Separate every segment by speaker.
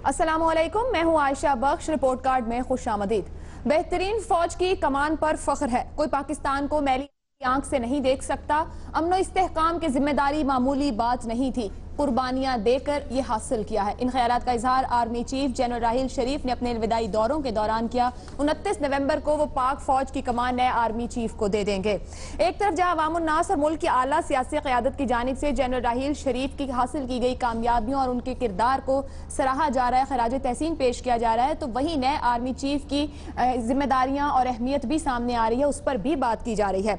Speaker 1: السلام علیکم، میں ہوں عائشہ بخش۔ رپورٹ کارڈ میں خوش آمدید۔ بہترین فوج کی کمان پر فخر ہے، کوئی پاکستان کو میلی آنکھ سے نہیں دیکھ سکتا۔ امن و استحکام کی ذمہ داری معمولی بات نہیں تھی، قربانیاں دے کر یہ حاصل کیا ہے۔ ان خیالات کا اظہار army chief general Raheel Sharif نے اپنے الوداعی دوروں کے دوران کیا۔ 29 نومبر کو وہ پاک فوج کی کمان نئے آرمی چیف کو دے دیں گے۔ ایک طرف جہاں عوام الناس اور ملک کی اعلیٰ سیاسی قیادت کی جانب سے جنرل راحیل شریف کی حاصل کی گئی کامیابیوں اور ان کے کردار کو سراہا جا رہا ہے، خراج تحسین پیش کیا جا رہا ہے، تو وہیں نئے آرمی چیف کی ذمہ داریاں اور اہمیت بھی سامنے آ رہی ہے، اس پر بھی بات کی جا رہی ہے۔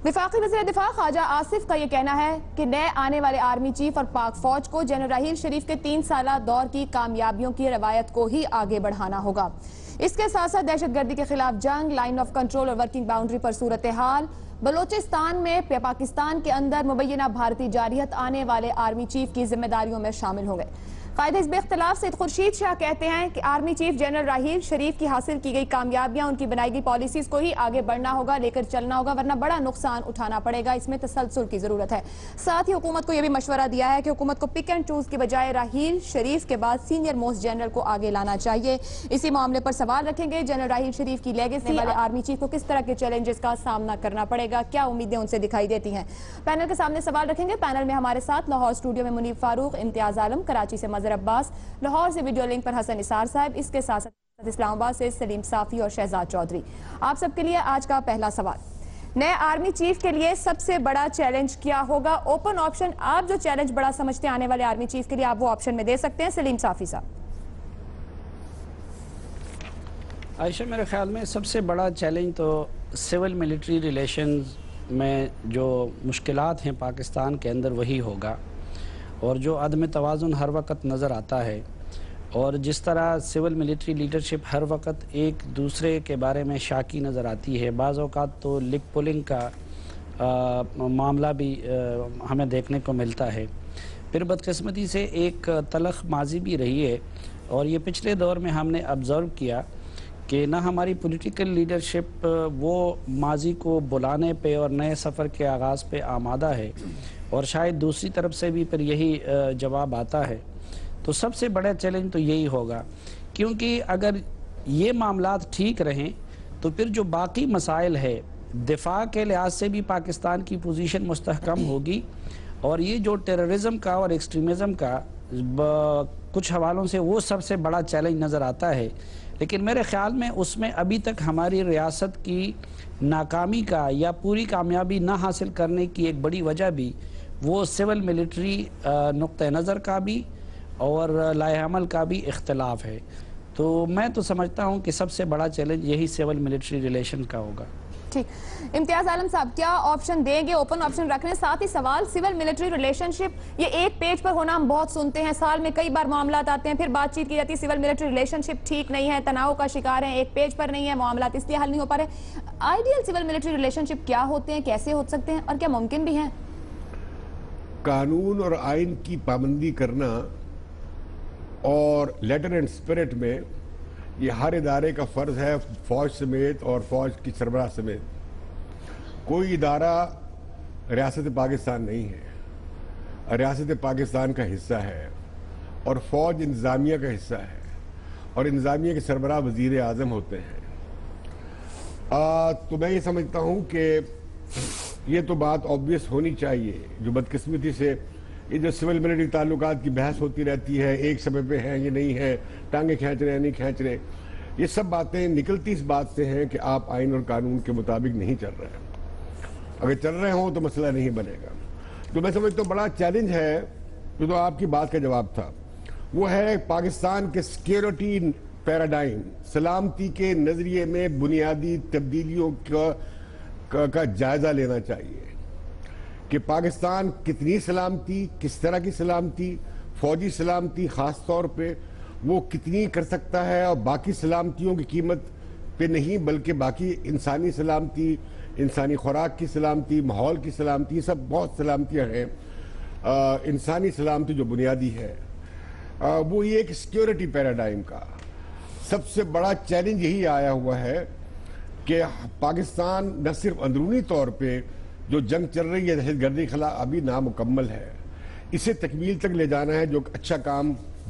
Speaker 1: وفاقی وزیر دفاع خواجہ آصف کا یہ کہنا ہے کہ نئے آنے والے آرمی چیف اور پاک فوج کو جنرل راحیل شریف کے 3 سالہ دور کی کامیابیوں کی روایت کو ہی آگے بڑھانا ہوگا۔ اس کے ساتھ ساتھ دہشت گردی کے خلاف جنگ، لائن آف کنٹرول اور ورکنگ باؤنڈری پر صورتحال، بلوچستان میں پاکستان کے اندر مبینہ بھارتی جارحیت آنے والے آرمی چیف کی ذمہ داریوں میں شامل ہوں گے۔ قائد حزب اختلاف سید خورشید شاہ کہتے ہیں کہ army chief general Raheel Sharif کی حاصل کی گئی کامیابیاں، ان کی بنائی گئی پالیسیز کو ہی آگے بڑھنا ہوگا، لے کر چلنا ہوگا، ورنہ بڑا نقصان اٹھانا پڑے گا۔ اس میں تسلسل کی ضرورت ہے۔ ساتھ ہی حکومت کو یہ بھی مشورہ دیا ہے کہ حکومت کو پک اینڈ چوز کی بجائے راحیل شریف کے بعد سینئر موسٹ جنرل کو آگے لانا چاہیے۔ اسی معاملے پر سوال رکھیں گے جنرل راحیل شریف کی لیگیسی والے آرمی چیف کو کس طرح کے چیلنجز کا سامنا کرنا پڑے گا، کیا امیدیں ان سے دکھائی دیتی ہیں۔ پینل کے سامنے سوال رکھیں گے۔ پینل میں ہمارے ساتھ لاہور اسٹوڈیو میں منیب فاروق، امتیاز عالم، کراچی سے مظہر عباس، لاہور سے ویڈیو لنک پر حسن نثار صاحب، اس کے ساتھ ساتھ اسلام آباد سے سلیم صافی اور شہزاد چودھری۔ آپ سب کے لیے آج کا پہلا سوال، نئے آرمی چیف کے لیے سب سے بڑا چیلنج کیا ہوگا؟ اوپن آپشن، آپ جو چیلنج بڑا سمجھتے ہیں آنے والے آرمی چیف کے لیے، آپ وہ آپشن میں دے سکتے ہیں۔ سلیم صافی صاحب۔
Speaker 2: عائشہ، میرے خیال میں سب سے بڑا چیلنج تو سول ملٹری ریلیشنز میں جو مشکلات ہیں پاکستان کے اندر وہی ہوگا، اور جو عدم توازن ہر وقت نظر آتا ہے، اور جس طرح سول ملٹری لیڈرشپ ہر وقت ایک دوسرے کے بارے میں شاکی نظر آتی ہے، بعض اوقات تو لک پولنگ کا معاملہ بھی ہمیں دیکھنے کو ملتا ہے۔ پھر بدقسمتی سے ایک تلخ ماضی بھی رہی ہے، اور یہ پچھلے دور میں ہم نے آبزرو کیا کہ نہ ہماری پولیٹیکل لیڈرشپ وہ ماضی کو بلانے پہ اور نئے سفر کے آغاز پہ آمادہ ہے، اور شاید دوسری طرف سے بھی پھر یہی جواب آتا ہے۔ تو سب سے بڑا چیلنج تو یہی ہوگا، کیونکہ اگر یہ معاملات ٹھیک رہیں تو پھر جو باقی مسائل ہے، دفاع کے لحاظ سے بھی پاکستان کی پوزیشن مستحکم ہوگی، اور یہ جو ٹیررزم کا اور ایکسٹریمزم کا کچھ حوالوں سے وہ سب سے بڑا چیلنج نظر آتا ہے۔ لیکن میرے خیال میں اس میں ابھی تک ہماری ریاست کی ناکامی کا یا پوری کامیابی نہ حاصل کرنے کی ایک بڑی وجہ بھی وہ سول ملٹری نقطہ نظر کا بھی اور لائحہ عمل کا بھی اختلاف ہے۔ تو میں تو سمجھتا ہوں کہ سب سے بڑا چیلنج یہی سول ملٹری ریلیشن کا ہوگا۔
Speaker 1: ٹھیک، امتیاز عالم صاحب کیا آپشن دیں گے؟ اوپن آپشن رکھ رہے ہیں۔ ساتھ ہی سوال، سول ملٹری ریلیشن شپ یہ ایک پیج پر ہونا ہم بہت سنتے ہیں، سال میں کئی بار معاملات آتے ہیں، پھر بات چیت کی جاتی ہے، سول ملٹری ریلیشن شپ ٹھیک نہیں ہے، تناؤ کا شکار ہیں، ایک پیج پر نہیں ہے، معاملات اس لیے حل نہیں ہو پا رہے۔ آئیڈیل سول ملٹری ریلیشن شپ کیا ہوتے ہیں، کیسے ہو سکتے ہیں، اور کیا ممکن بھی ہیں؟
Speaker 3: قانون اور آئین کی پابندی کرنا اور لیٹر اینڈ اسپرٹ میں یہ ہر ادارے کا فرض ہے، فوج سمیت اور فوج کی سربراہ سمیت۔ کوئی ادارہ ریاست پاکستان نہیں ہے، ریاست پاکستان کا حصہ ہے، اور فوج انتظامیہ کا حصہ ہے، اور انتظامیہ کے سربراہ وزیر اعظم ہوتے ہیں۔ تو میں یہ سمجھتا ہوں کہ یہ تو بات آبویس ہونی چاہیے۔ جو بدقسمتی سے یہ جو سول ملٹری تعلقات کی بحث ہوتی رہتی ہے، ایک سمے پہ ہیں یہ نہیں ہے، ٹانگیں کھینچ رہے ہیں نہیں کھینچ رہے، یہ سب باتیں نکلتی اس بات سے ہیں کہ آپ آئین اور قانون کے مطابق نہیں چل رہے ہیں۔ اگر چل رہے ہوں تو مسئلہ نہیں بنے گا۔ تو میں سمجھتا ہوں بڑا چیلنج ہے، جو تو آپ کی بات کا جواب تھا، وہ ہے پاکستان کے سیکیورٹی پیراڈائم، سلامتی کے نظریے میں بنیادی تبدیلیوں کا جائزہ لینا چاہیے کہ پاکستان کتنی سلامتی، کس طرح کی سلامتی، فوجی سلامتی خاص طور پہ وہ کتنی کر سکتا ہے، اور باقی سلامتیوں کی قیمت پہ نہیں بلکہ باقی انسانی سلامتی، انسانی خوراک کی سلامتی، ماحول کی سلامتی، یہ سب بہت سلامتیاں ہیں۔ انسانی سلامتی جو بنیادی ہے وہ یہ ایک سیکیورٹی پیراڈائم کا سب سے بڑا چیلنج یہی آیا ہوا ہے کہ پاکستان نہ صرف اندرونی طور پہ جو جنگ چل رہی ہے دہشت گردی کے خلاف ابھی نامکمل ہے، اسے تکمیل تک لے جانا ہے، جو اچھا کام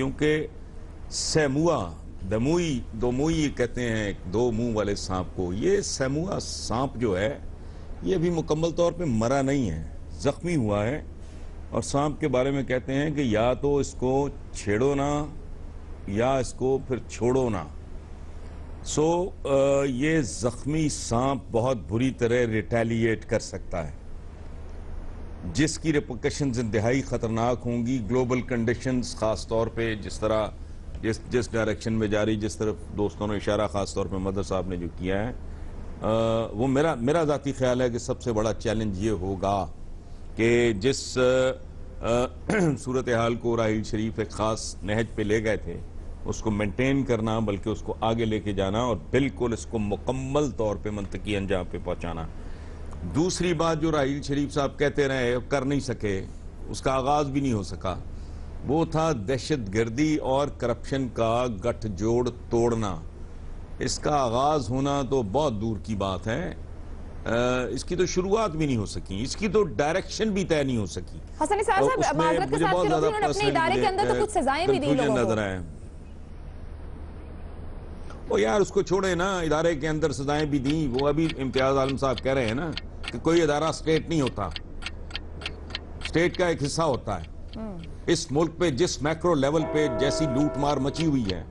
Speaker 4: کیونکہ سیموا دوموئی کہتے ہیں دو منہ والے سانپ کو. یہ سیموا سانپ جو ہے یہ ابھی مکمل طور پہ مرا نہیں ہے, زخمی ہوا ہے, اور سانپ کے بارے میں کہتے ہیں کہ یا تو اس کو چھیڑو نہ یا اس کو پھر چھوڑو نہ. یہ زخمی سانپ بہت بری طرح ریٹیلیٹ کر سکتا ہے, جس کی ریپرکشنز انتہائی خطرناک ہوں گی. گلوبل کنڈیشنز خاص طور پہ جس ڈائریکشن میں جاری, جس طرف دوستوں نے اشارہ خاص طور پہ مدر صاحب نے جو کیا ہے, وہ میرا ذاتی خیال ہے کہ سب سے بڑا چیلنج یہ ہوگا کہ جس صورتحال کو راحیل شریف ایک خاص نہج پہ لے گئے تھے اس کو مینٹین کرنا, بلکہ اس کو آگے لے کے جانا اور بالکل اس کو مکمل طور پہ منطقی انجام پہ پہنچانا. دوسری بات جو راحیل شریف صاحب کہتے رہے کر نہیں سکے, اس کا آغاز بھی نہیں ہو سکا, وہ تھا دہشت گردی اور کرپشن کا گٹھ جوڑ توڑنا. اس کا آغاز ہونا تو بہت دور کی بات ہے, اس کی تو شروعات بھی نہیں ہو سکی, اس کی تو ڈائریکشن بھی طے نہیں ہو سکی.
Speaker 1: حسن نثار صاحب معذرت کے ساتھ کہ انہوں نے اپنے ادارے کے اندر تو کچھ سزائیں بھی دی لوگوں کو.
Speaker 4: یار اس کو چھوڑے نا, ادارے کے اندر سزائیں بھی دیں. وہ ابھی امتیاز عالم صاحب کہہ رہے ہیں نا کہ کوئی ادارہ سٹیٹ نہیں ہوتا, سٹیٹ کا ایک حصہ ہوتا ہے. اس ملک پہ جس میکرو لیول پہ جیسی لوٹ مار مچی ہوئی ہے,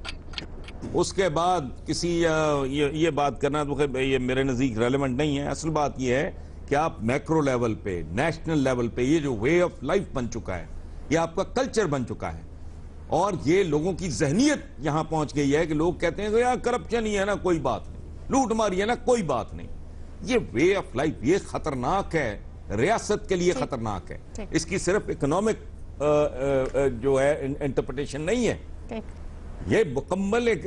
Speaker 4: اس کے بعد کسی یہ بات کرنا تو یہ میرے نزدیک ریلیونٹ نہیں ہے. اصل بات یہ ہے کہ آپ میکرو لیول پہ, نیشنل لیول پہ, یہ جو وے آف لائف بن چکا ہے, یہ آپ کا کلچر بن چکا ہے, اور یہ لوگوں کی ذہنیت یہاں پہنچ گئی ہے کہ لوگ کہتے ہیں کہ یار کرپشن ہی ہے نا کوئی بات نہیں, لوٹ ماری ہے نا کوئی بات نہیں. یہ وے آف لائف یہ خطرناک ہے, ریاست کے لیے خطرناک ہے. اس کی صرف اکنامک جو ہے انٹرپریٹیشن نہیں ہے, یہ مکمل ایک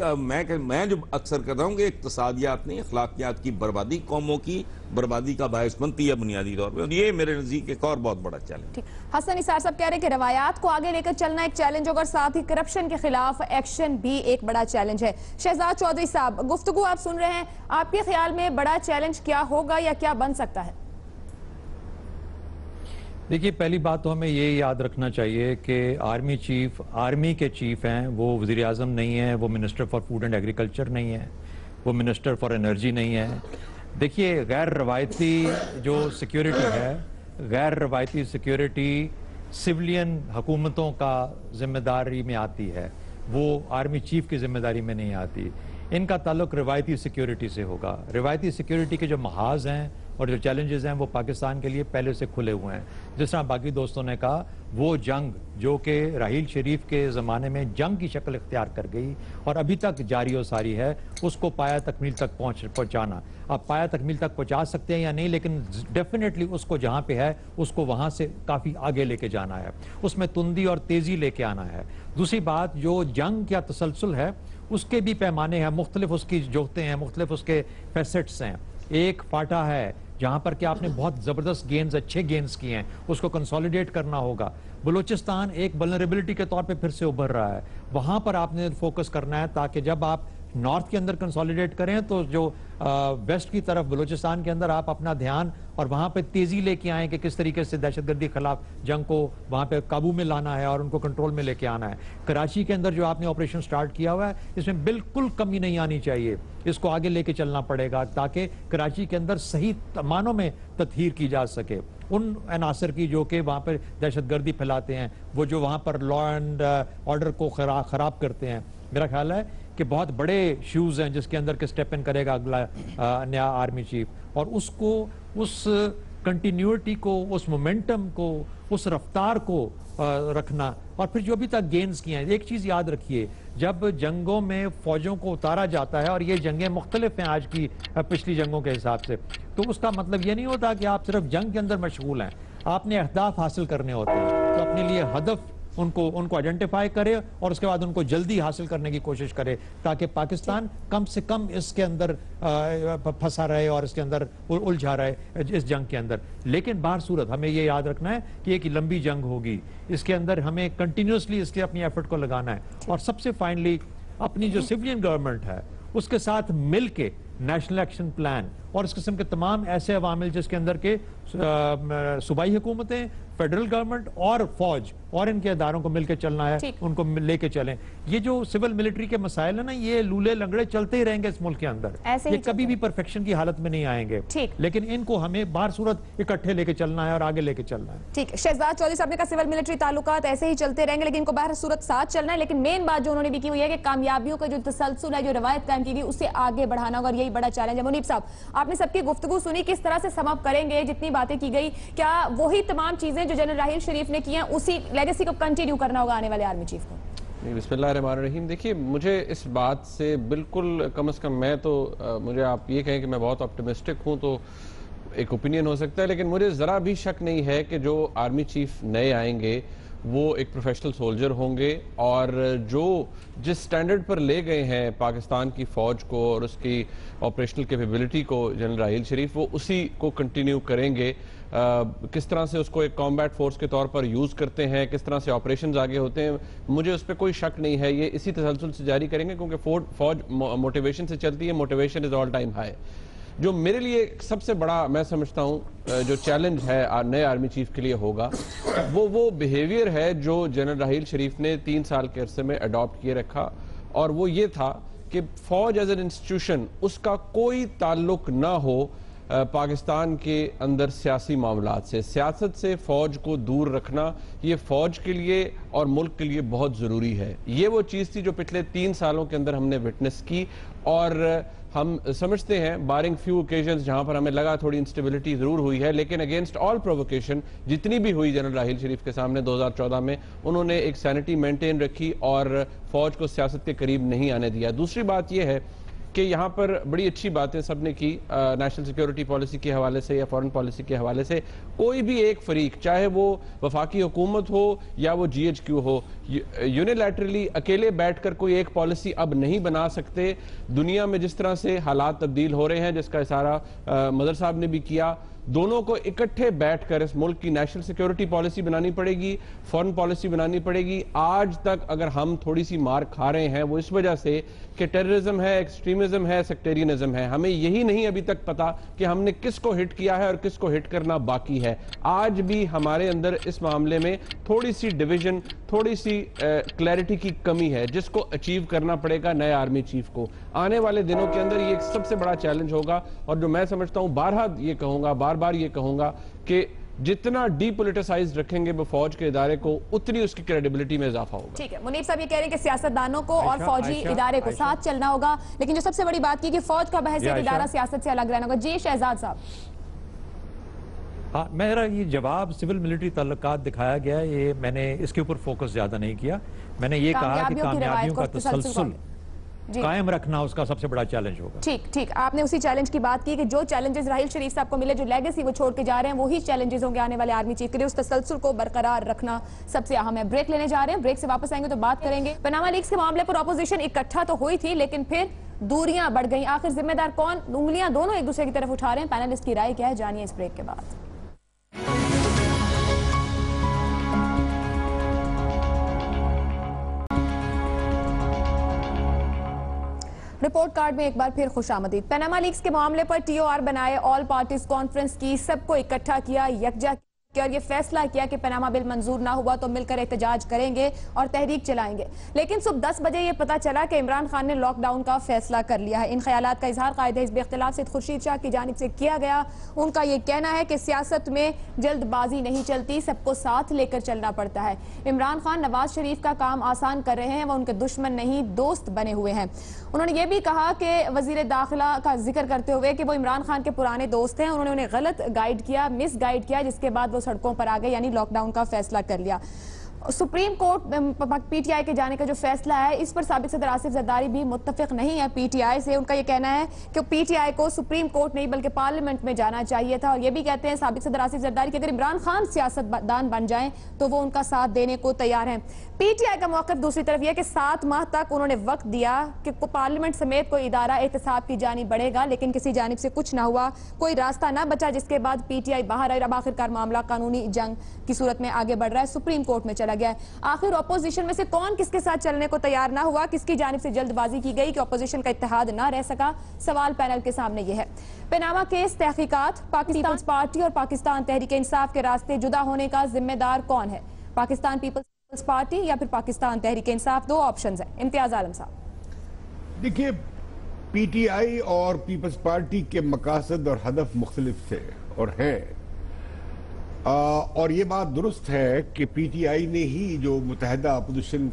Speaker 4: میں جو اکثر کہتا ہوں کہ اقتصادیات نہیں, اخلاقیات کی بربادی, قوموں کی بربادی کا باعث بنتی ہے بنیادی طور پہ, اور یہ میرے نزدیک ایک اور بہت بڑا چیلنج.
Speaker 1: حسن نثار صاحب کہہ رہے ہیں کہ روایات کو آگے لے کر چلنا ایک چیلنج ہوگا, ساتھ ہی کرپشن کے خلاف ایکشن بھی ایک بڑا چیلنج ہے. شہزاد چودھری صاحب, گفتگو آپ سن رہے ہیں, آپ کے خیال میں بڑا چیلنج کیا ہوگا یا کیا بن سکتا ہے؟
Speaker 5: دیکھیے, پہلی بات تو ہمیں یہ یاد رکھنا چاہیے کہ آرمی کے چیف ہیں, وہ وزیر اعظم نہیں ہیں, وہ minister for food and agriculture نہیں ہے, وہ منسٹر فار انرجی نہیں ہے. دیکھیے, غیر روایتی جو سیکیورٹی ہے, غیر روایتی سیکیورٹی سولین حکومتوں کا ذمہ داری میں آتی ہے, وہ آرمی چیف کی ذمہ داری میں نہیں آتی. ان کا تعلق روایتی سیکیورٹی سے ہوگا. روایتی سیکیورٹی کے جو محاذ ہیں اور جو چیلنجز ہیں وہ پاکستان کے لیے پہلے سے کھلے ہوئے ہیں. جس طرح باقی دوستوں نے کہا, وہ جنگ جو کہ راحیل شریف کے زمانے میں جنگ کی شکل اختیار کر گئی اور ابھی تک جاری و ساری ہے, اس کو پایا تکمیل تک پہنچانا. آپ پایا تکمیل تک پہنچا سکتے ہیں یا نہیں, لیکن ڈیفینیٹلی اس کو جہاں پہ ہے اس کو وہاں سے کافی آگے لے کے جانا ہے, اس میں تندی اور تیزی لے کے آنا ہے. دوسری بات, جو جنگ کا تسلسل ہے اس کے بھی پیمانے ہیں, مختلف اس کی جوہتے ہیں, مختلف اس کے فیسٹس ہیں. ایک فاٹا ہے جہاں پر کہ آپ نے بہت زبردست گینز, اچھے گینز کیے ہیں, اس کو کنسولیڈیٹ کرنا ہوگا. بلوچستان ایک ولنریبلٹی کے طور پہ پھر سے ابھر رہا ہے, وہاں پر آپ نے فوکس کرنا ہے تاکہ جب آپ نارتھ کے اندر کنسولیڈیٹ کریں تو جو ویسٹ کی طرف بلوچستان کے اندر آپ اپنا دھیان اور وہاں پہ تیزی لے کے آئیں کہ کس طریقے سے دہشت گردی خلاف جنگ کو وہاں پہ قابو میں لانا ہے اور ان کو کنٹرول میں لے کے آنا ہے. کراچی کے اندر جو آپ نے آپریشن سٹارٹ کیا ہوا ہے, اس میں بالکل کمی نہیں آنی چاہیے, اس کو آگے لے کے چلنا پڑے گا تاکہ کراچی کے اندر صحیح معنوں میں تطہیر کی جا سکے ان عناصر کی جو کہ وہاں پر دہشت گردی پھیلاتے ہیں, وہ جو وہاں پر لا اینڈ آرڈر کو خراب کرتے ہیں. میرا خیال ہے کہ بہت بڑے شوز ہیں جس کے اندر کہ سٹیپ ان کرے گا اگلا نیا آرمی چیف, اور اس کو, اس کنٹینیوٹی کو, اس مومنٹم کو, اس رفتار کو رکھنا, اور پھر جو بھی تک گینز کیے ہیں. ایک چیز یاد رکھیے, جب جنگوں میں فوجوں کو اتارا جاتا ہے, اور یہ جنگیں مختلف ہیں آج کی پچھلی جنگوں کے حساب سے, تو اس کا مطلب یہ نہیں ہوتا کہ آپ صرف جنگ کے اندر مشغول ہیں. آپ نے اہداف حاصل کرنے ہوتے ہیں, تو اپنے لیے ہدف ان کو آئیڈینٹیفائی کرے اور اس کے بعد ان کو جلدی حاصل کرنے کی کوشش کرے تاکہ پاکستان کم سے کم اس کے اندر پھنسا رہے اور اس کے اندر الجھا رہے اس جنگ کے اندر. لیکن باہر صورت ہمیں یہ یاد رکھنا ہے کہ ایک لمبی جنگ ہوگی, اس کے اندر ہمیں کنٹینیوسلی اس کے اپنی ایفرٹ کو لگانا ہے. اور سب سے فائنلی اپنی جو سویلین گورنمنٹ ہے اس کے ساتھ مل کے
Speaker 6: نیشنل ایکشن پلان اور اس قسم کے تمام ایسے عوامل جس کے اندر کے صوبائی حکومتیں، فیڈرل گورنمنٹ اور فوج اور ان کے اداروں کو مل کے چلنا ہے، ان کو لے کے چلیں. یہ جو سول ملٹری کے مسائل ہیں نا، یہ لولے لنگڑے چلتے ہی رہیں گے اس ملک کے اندر، یہ کبھی بھی پرفیکشن کی حالت میں نہیں آئیں گے، لیکن ان کو ہمیں باہر صورت اکٹھے لے کے چلنا ہے اور آگے لے کے چلنا ہے.
Speaker 1: ٹھیک. شہزاد چودھری صاحب نے کہا سول ملٹری تعلقات ایسے ہی چلتے رہیں گے لیکن ان کو باہر صورت ساتھ چلنا ہے، لیکن مین بات جو انہوں نے بھی کی ہوئی ہے کہ کامیابیوں کا جو تسلسل ہے، جو روایت قائم کی گئی، اسے آگے بڑھانا ہوگا اور یہی بڑا چیلنج ہے. منیب صاحب، آپ نے سب کی گفتگو سنی، کس طرح سے سم اپ کریں گے جتنی باتیں کی گئی؟ کیا وہی تمام چیزیں جو جنرل راحیل شریف نے کی ہیں اسی لیگیسی کو کنٹینیو کرنا ہوگا آنے والے آرمی چیف کو؟
Speaker 7: بسم اللہ الرحمن الرحیم. دیکھیے، مجھے اس بات سے بالکل، کم از کم میں تو، مجھے آپ یہ کہیں کہ میں بہت آپٹیمسٹک ہوں تو ایک اوپینین ہو سکتا ہے، لیکن مجھے ذرا بھی شک نہیں ہے کہ جو آرمی چیف نئے آئیں گے وہ ایک پروفیشنل سولجر ہوں گے، اور جو جس سٹینڈرڈ پر لے گئے ہیں پاکستان کی فوج کو اور اس کی آپریشنل کیپیبلٹی کو جنرل راحیل شریف، وہ اسی کو کنٹینیو کریں گے. کس طرح سے اس کو ایک کامبیٹ فورس کے طور پر یوز کرتے ہیں، کس طرح سے آپریشنز آگے ہوتے ہیں، مجھے اس پہ کوئی شک نہیں ہے. یہ اسی تسلسل سے جاری کریں گے کیونکہ فوج موٹیویشن سے چلتی ہے، motivation is all time high. جو میرے لیے سب سے بڑا میں سمجھتا ہوں جو چیلنج ہے نئے آرمی چیف کے لیے ہوگا، وہ بیہیویئر ہے جو جنرل راحیل شریف نے 3 سال کے عرصے میں اڈاپٹ کیے رکھا، اور وہ یہ تھا کہ فوج ایز این انسٹیٹیوشن اس کا کوئی تعلق نہ ہو پاکستان کے اندر سیاسی معاملات سے. سیاست سے فوج کو دور رکھنا یہ فوج کے لیے اور ملک کے لیے بہت ضروری ہے. یہ وہ چیز تھی جو پچھلے 3 سالوں کے اندر ہم نے وٹنس کی، اور ہم سمجھتے ہیں بارنگ فیو اوکیزنز جہاں پر ہمیں لگا تھوڑی انسٹیبلٹی ضرور ہوئی ہے، لیکن اگینسٹ آل پرووکیشن جتنی بھی ہوئی جنرل راحیل شریف کے سامنے 2014 میں، انہوں نے ایک سینٹی مینٹین رکھی اور فوج کو سیاست کے قریب نہیں آنے دیا. دوسری بات یہ ہے کہ یہاں پر بڑی اچھی باتیں سب نے کی نیشنل سیکیورٹی پالیسی کے حوالے سے یا فورن پالیسی کے حوالے سے. کوئی بھی ایک فریق، چاہے وہ وفاقی حکومت ہو یا وہ جی ایچ کیو ہو، یونیلیٹرلی اکیلے بیٹھ کر کوئی ایک پالیسی اب نہیں بنا سکتے. دنیا میں جس طرح سے حالات تبدیل ہو رہے ہیں، جس کا اشارہ مظہر صاحب نے بھی کیا، دونوں کو اکٹھے بیٹھ کر اس ملک کی نیشنل سیکیورٹی پالیسی بنانی پڑے گی، فورن پالیسی بنانی پڑے گی. آج تک اگر ہم تھوڑی سی مار کھا رہے ہیں وہ اس وجہ سے کہ ٹیررزم ہے، ایکسٹریمزم ہے، سیکٹیرینزم ہے. ہمیں یہی نہیں ابھی تک پتا کہ ہم نے کس کو ہٹ کیا ہے اور کس کو ہٹ کرنا باقی ہے. آج بھی ہمارے اندر اس معاملے میں تھوڑی سی ڈویژن، تھوڑی سی کلیئرٹی کی کمی ہے، جس کو اچیو کرنا پڑے گا نئے آرمی چیف کو. آنے والے دنوں کے اندر یہ سب سے بڑا چیلنج ہوگا، اور جو میں سمجھتا ہوں بارہا یہ کہوں گا، بار بار یہ کہوں گا کہ جتنا ڈی پولیٹیسائز رکھیں گے وہ فوج کے ادارے کو، اتنی اس کی کریڈیبلٹی میں اضافہ ہوگا.
Speaker 1: ٹھیک ہے. منیب صاحب یہ کہہ رہے ہیں کہ سیاستدانوں کو اور فوجی ادارے کو ساتھ چلنا ہوگا، لیکن جو سب سے بڑی بات کی کہ فوج کا بحیثیت ادارہ سیاست سے الگ رہنا ہوگا. جی شہزاد صاحب.
Speaker 6: ہاں، میرا یہ جواب سول ملٹری تعلقات دکھایا گیا ہے، یہ میں نے اس کے اوپر فوکس زیادہ نہیں کیا. میں نے یہ کہا کہ کامیابیوں کا تسلسل قائم رکھنا اس کا سب سے بڑا چیلنج ہوگا.
Speaker 1: ٹھیک. آپ نے اسی چیلنج کی بات کی کہ جو چیلنجز راحیل شریف صاحب کو ملے، جو لیگیسی وہ چھوڑ کے جا رہے ہیں، وہی چیلنجز ہوں گے آنے والے آرمی چیف کے لیے. اس تسلسل کو برقرار رکھنا سب سے اہم ہے. بریک لینے جا رہے ہیں، بریک سے واپس آئیں گے تو بات کریں گے. پاناما لیکس کے معاملے پر اپوزیشن اکٹھا تو ہوئی تھی، لیکن پھر دوریاں بڑھ گئیں. آخر ذمہ دار کون؟ انگلیاں دونوں ایک دوسرے کی طرف اٹھا رہے ہیں. پینلسٹ کی رائے کیا ہے، جانیے اس بریک کے بعد. رپورٹ کارڈ میں ایک بار پھر خوش آمدید. پاناما لیکس کے معاملے پر ٹی او آر بنائے، آل پارٹیز کانفرنس کی، سب کو اکٹھا کیا، یکجا کیا اور یہ فیصلہ کیا کہ پاناما بل منظور نہ ہوا تو مل کر احتجاج کریں گے اور تحریک چلائیں گے. لیکن صبح 10 بجے یہ پتا چلا کہ عمران خان نے لاک ڈاؤن کا فیصلہ کر لیا ہے. ان خیالات کا اظہار قائد حزب اختلاف سید خورشید شاہ کی جانب سے کیا گیا. ان کا یہ کہنا ہے کہ سیاست میں جلد بازی نہیں چلتی، سب کو ساتھ لے کر چلنا پڑتا ہے. عمران خان نواز شریف کا کام آسان کر رہے ہیں، وہ ان کے دشمن نہیں دوست بنے ہوئے ہیں. انہوں نے یہ بھی کہا کہ وزیر داخلہ کا ذکر کرتے ہوئے کہ وہ عمران خان کے پرانے دوست ہیں، انہوں نے انہیں غلط گائیڈ کیا، مس گائیڈ کیا، جس کے بعد وہ سڑکوں پر آ گئے، یعنی لاک ڈاؤن کا فیصلہ کر لیا. Supreme court P T I کے جانے کا جو فیصلہ ہے، اس پر سابق صدر آصف زرداری بھی متفق نہیں ہے پی ٹی آئی سے. ان کا یہ کہنا ہے کہ پی ٹی آئی کو سپریم کورٹ نہیں بلکہ پارلیمنٹ میں جانا چاہیے تھا. اور یہ بھی کہتے ہیں سابق صدر آصف زرداری کہ اگر عمران خان سیاست دان بن جائیں تو وہ ان کا ساتھ دینے کو تیار ہیں. پی ٹی آئی کا موقف دوسری طرف یہ کہ 7 ماہ تک انہوں نے وقت دیا کہ پارلیمنٹ سمیت کوئی ادارہ احتساب کی جانب بڑھے گا، لیکن کسی جانب سے کچھ نہ ہوا، کوئی راستہ نہ بچا، جس کے بعد پی ٹی آئی باہر آئی. اب آخرکار معاملہ قانونی جنگ کی صورت میں آگے بڑھ رہا ہے، سپریم کورٹ میں چلا پڑا گیا ہے. آخر اپوزیشن میں سے کون کس کے ساتھ چلنے کو تیار نہ ہوا, کس کی جانب سے جلد بازی کی گئی کہ اپوزیشن کا اتحاد نہ رہ سکا؟ سوال پینل کے سامنے یہ ہے. پاناما کیس تحقیقات, پاکستان پیپلز پارٹی اور پاکستان تحریک انصاف کے راستے جدا ہونے کا ذمہ دار کون ہے؟ پاکستان پیپلز پارٹی یا پھر پاکستان تحریک انصاف؟ دو آپشنز ہیں. امتیاز عالم صاحب.
Speaker 3: دیکھیے, پی ٹی آئی اور پیپلز پارٹی کے مقاصد اور ہدف مختلف تھے اور ہیں, اور یہ بات درست ہے کہ پی ٹی آئی نے ہی جو متحدہ اپوزیشن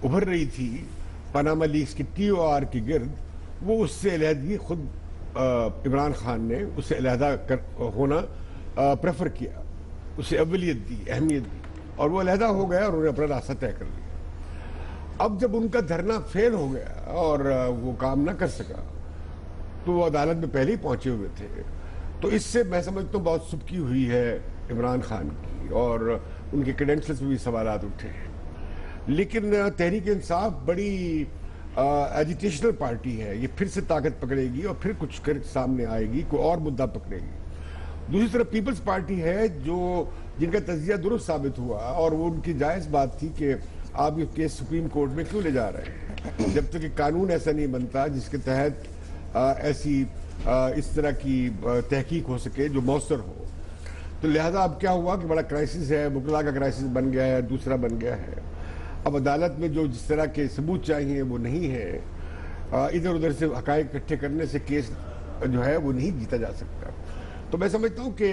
Speaker 3: ابھر رہی تھی پاناما لیکس کی ٹی او آر کی گرد, وہ اس سے علیحدگی خود عمران خان نے اس سے علیحدہ ہونا پریفر کیا, اسے اولیت دی, اہمیت دی, اور وہ علیحدہ ہو گیا اور انہوں نے اپنا راستہ طے کر لیا. اب جب ان کا دھرنا فیل ہو گیا اور وہ کام نہ کر سکا تو وہ عدالت میں پہلے ہی پہنچے ہوئے تھے, تو اس سے میں سمجھتا ہوں بہت سبکی ہوئی ہے عمران خان کی, اور ان کے کریڈینشلز میں بھی سوالات اٹھے ہیں. لیکن تحریک انصاف بڑی ایجیٹیشنل پارٹی ہے, یہ پھر سے طاقت پکڑے گی اور پھر کچھ کر سامنے آئے گی, کوئی اور مدعا پکڑے گی. دوسری طرف پیپلز پارٹی ہے جو جن کا تجزیہ درست ثابت ہوا, اور وہ ان کی جائز بات تھی کہ آپ یہ کیس سپریم کورٹ میں کیوں لے جا رہے ہیں جب تک کہ قانون ایسا نہیں بنتا جس کے تحت ایسی اس طرح کی تحقیق ہو سکے جو مؤثر ہو. تو لہذا اب کیا ہوا کہ بڑا کرائسس ہے, مبتلا کا کرائسس بن گیا ہے, دوسرا بن گیا ہے. اب عدالت میں جو جس طرح کے ثبوت چاہیے وہ نہیں ہے, ادھر ادھر سے حقائق اکٹھے کرنے سے کیس جو ہے وہ نہیں جیتا جا سکتا. تو میں سمجھتا ہوں کہ